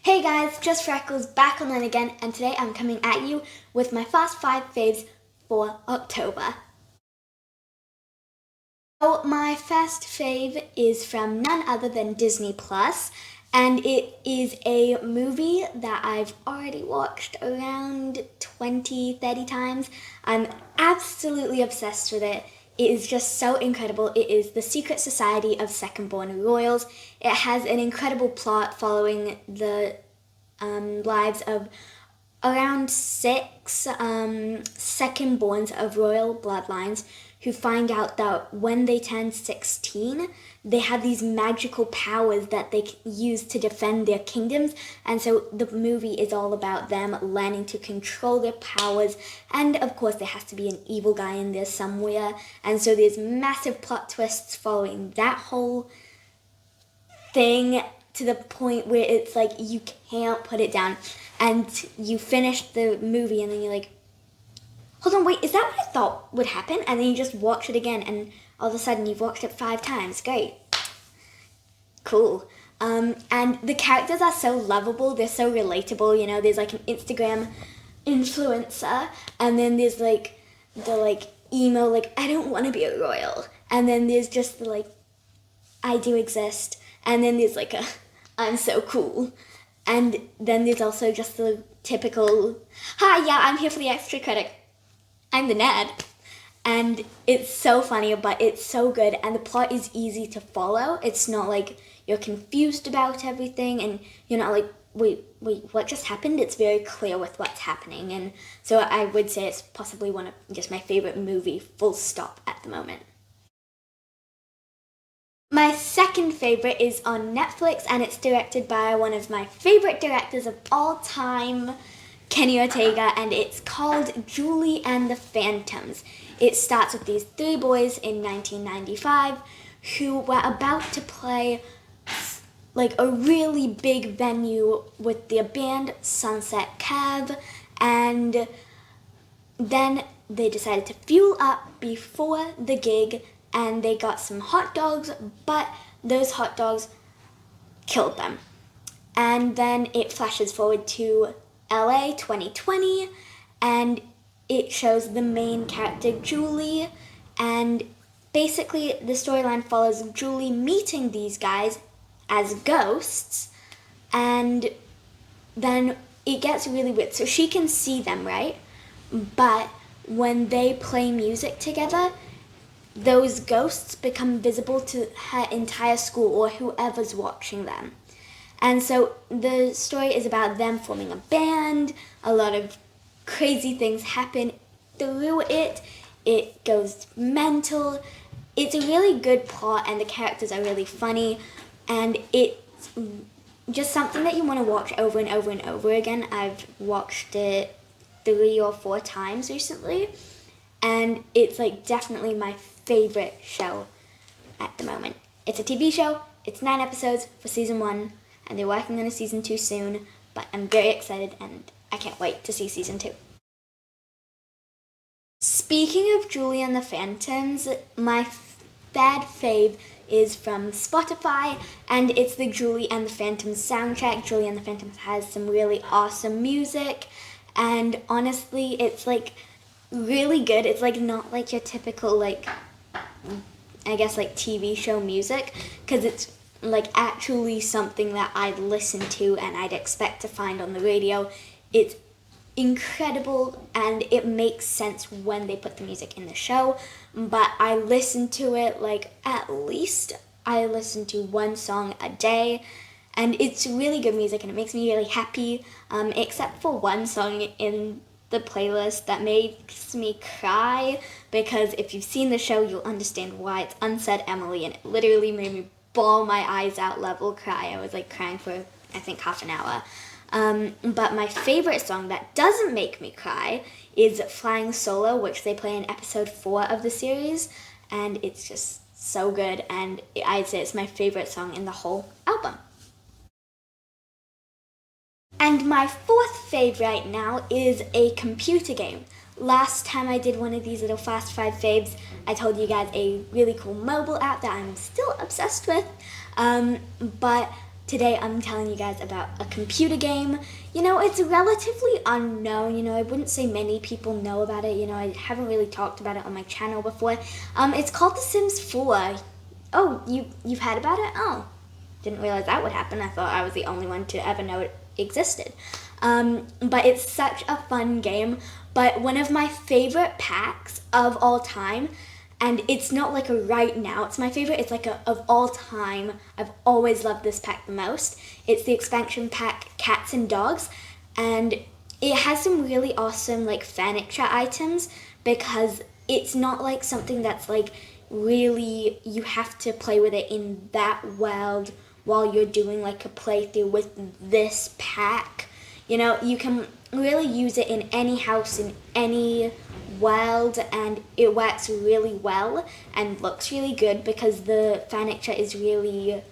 Hey guys, just Freckles back online again, and today I'm coming at you with my Fast 5 faves for October. So my first fave is from none other than Disney Plus, and it is a movie that I've already watched around 20, 30 times. I'm absolutely obsessed with it. It is just so incredible. It is The Secret Society of Second-Born Royals. It has an incredible plot following the lives of around six second-borns of royal bloodlines who find out that when they turn 16, they have these magical powers that they use to defend their kingdoms. And so the movie is all about them learning to control their powers. And of course, there has to be an evil guy in there somewhere. And so there's massive plot twists following that whole thing, to the point where it's like you can't put it down. And you finish the movie and then you're like, hold on, wait, is that what I thought would happen? And then you just watch it again and all of a sudden you've watched it 5 times. Great. Cool. And the characters are so lovable. They're so relatable. You know, there's like an Instagram influencer, and then there's like the emo, like, I don't want to be a royal. And then there's just the like, I do exist. And then there's like a, I'm so cool. And then there's also just the typical, hi, yeah, I'm here for the extra credit. I'm the nerd. And it's so funny, but it's so good. And the plot is easy to follow. It's not like you're confused about everything and you're not like, wait, what just happened? It's very clear with what's happening. And so I would say it's possibly one of just my favorite movie, full stop, at the moment. My second favorite is on Netflix, and it's directed by one of my favorite directors of all time, Kenny Ortega, and it's called Julie and the Phantoms. It starts with these 3 boys in 1995 who were about to play like a really big venue with their band Sunset Cave, and then they decided to fuel up before the gig, and they got some hot dogs, but those hot dogs killed them. And then it flashes forward to LA 2020, and it shows the main character, Julie, and basically the storyline follows Julie meeting these guys as ghosts, and then it gets really weird. So she can see them, right? But when they play music together, those ghosts become visible to her entire school or whoever's watching them. And so the story is about them forming a band. A lot of crazy things happen through it. It goes mental. It's a really good plot, and the characters are really funny. And it's just something that you want to watch over and over and over again. I've watched it 3 or 4 times recently, and it's like definitely my favorite show at the moment. It's a TV show. It's 9 episodes for season 1, and they're working on a season 2 soon, but I'm very excited and I can't wait to see season 2. Speaking of Julie and the Phantoms, my third fave is from Spotify, and it's the Julie and the Phantoms soundtrack. Julie and the Phantoms has some really awesome music, and honestly, it's like really good. It's like not like your typical like, I guess, like TV show music, because it's like actually something that I'd listen to and I'd expect to find on the radio. It's incredible, and it makes sense when they put the music in the show, but I listen to it like, at least I listen to 1 song a day, and it's really good music and it makes me really happy, except for 1 song in the playlist that makes me cry, because if you've seen the show, you'll understand why. It's Unsaid Emily, and it literally made me bawl my eyes out level cry. I was like crying for, I think, half an hour. But my favorite song that doesn't make me cry is Flying Solo, which they play in episode 4 of the series, and it's just so good, and I'd say it's my favorite song in the whole album. And my 4th fave right now is a computer game. Last time I did one of these little Fast 5 faves, I told you guys a really cool mobile app that I'm still obsessed with. But Today I'm telling you guys about a computer game. You know, it's relatively unknown. You know, I wouldn't say many people know about it. You know, I haven't really talked about it on my channel before. It's called The Sims 4. Oh, you've heard about it? Oh, didn't realize that would happen. I thought I was the only one to ever know it existed. But it's such a fun game. But one of my favorite packs of all time, and it's not like a right now, it's my favorite, it's like a of all time. I've always loved this pack the most. It's the expansion pack Cats and Dogs, and it has some really awesome like furniture items because it's not like something that's like really you have to play with it in that world while you're doing like a playthrough with this pack. You know, you can really use it in any house, in any world, and it works really well and looks really good because the furniture is really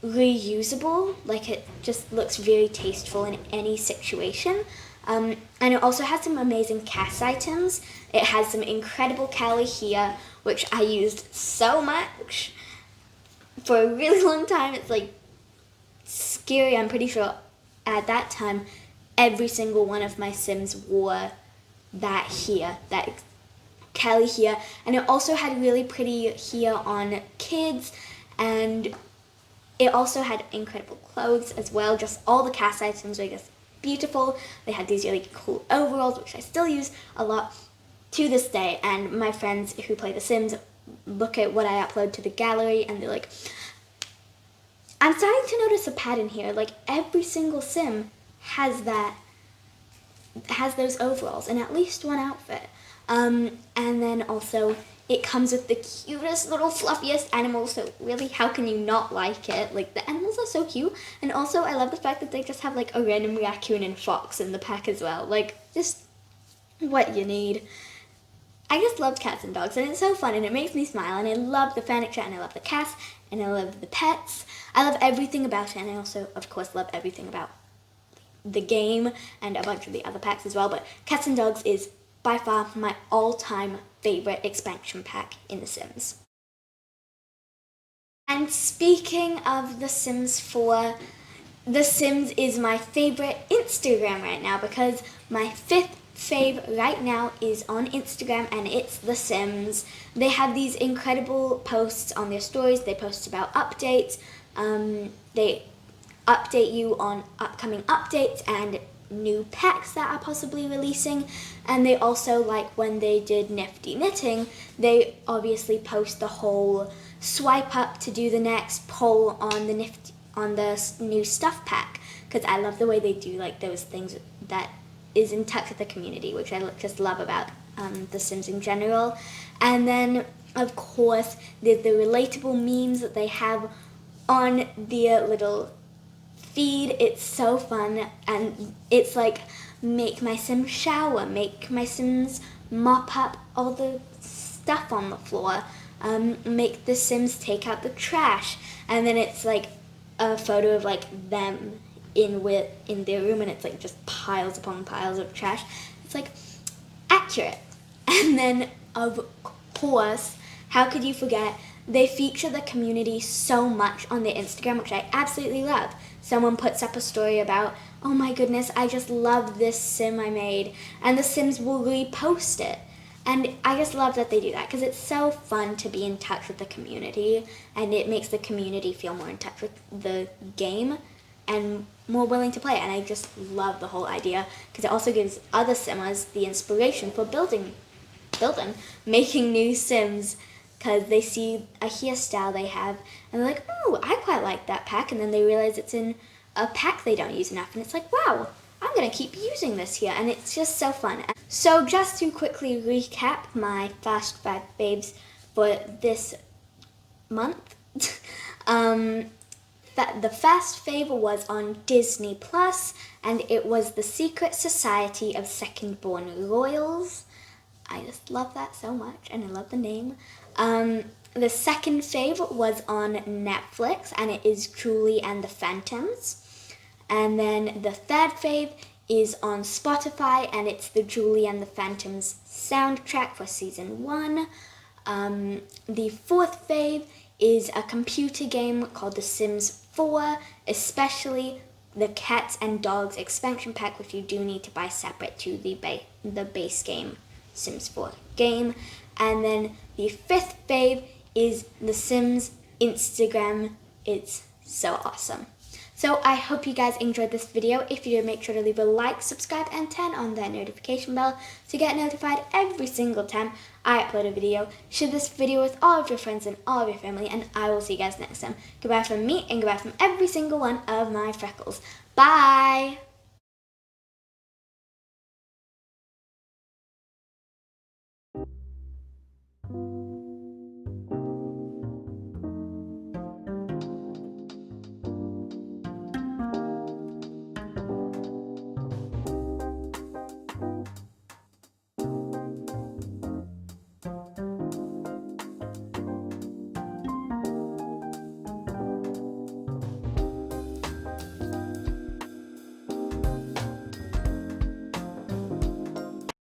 reusable. Like, it just looks very tasteful in any situation. And it also has some amazing cast items. It has some incredible Kelly here, which I used so much for a really long time. It's like scary. I'm pretty sure at that time every single one of my Sims wore that here, that Kelly here. And it also had really pretty here on kids, and it also had incredible clothes as well. Just all the cast items were just beautiful. They had these really cool overalls, which I still use a lot to this day. And my friends who play The Sims look at what I upload to the gallery and they're like, I'm starting to notice a pattern here. Like, every single Sim has those overalls in at least one outfit. And then also it comes with the cutest little fluffiest animals, so really how can you not like it? Like, the animals are so cute. And also I love the fact that they just have like a random raccoon and fox in the pack as well. Like, just what you need. I just love cats and dogs, and it's so fun and it makes me smile, and I love the furniture and I love the cast and I love the pets. I love everything about it, and I also of course love everything about the game and a bunch of the other packs as well. But Cats and Dogs is by far my all-time favorite expansion pack in The Sims. And speaking of The Sims 4, The Sims is my favorite Instagram right now because my fifth fave right now is on Instagram, and it's The Sims. They have these incredible posts on their stories. They post about updates. They update you on upcoming updates and new packs that are possibly releasing. And they also, like when they did Nifty Knitting, they obviously post the whole swipe up to do the next poll on the new stuff pack, because I love the way they do like those things that is in touch with the community, which I just love about The Sims in general. And then of course there's the relatable memes that they have on their little feed. It's so fun, and it's like, make my Sims shower, make my Sims mop up all the stuff on the floor, make the Sims take out the trash, and then it's like a photo of like them in their room, and it's like just piles upon piles of trash. It's like accurate. And then of course, how could you forget, they feature the community so much on their Instagram, which I absolutely love. Someone puts up a story about, oh my goodness, I just love this Sim I made, and the Sims will repost it. And I just love that they do that because it's so fun to be in touch with the community, and it makes the community feel more in touch with the game and more willing to play. And I just love the whole idea because it also gives other Simmers the inspiration for building, making new Sims, because they see a hairstyle they have and they're like, oh, I quite like that pack, and then they realize it's in a pack they don't use enough, and it's like, wow, I'm gonna keep using this here, and it's just so fun. So just to quickly recap my Fast 5 faves for this month, the first fave was on Disney Plus, and it was The Secret Society of Second-Born Royals. I just love that so much, and I love the name. The second fave was on Netflix, and it is Julie and the Phantoms. And then the third fave is on Spotify, and it's the Julie and the Phantoms soundtrack for season 1. The fourth fave is a computer game called The Sims 4, especially the Cats and Dogs expansion pack, which you do need to buy separate to the base game, Sims 4 game. And then the 5th fave is the Sims Instagram. It's so awesome. So I hope you guys enjoyed this video. If you did, make sure to leave a like, subscribe, and turn on that notification bell to get notified every single time I upload a video. Share this video with all of your friends and all of your family, and I will see you guys next time. Goodbye from me, and goodbye from every single one of my Freckles. Bye!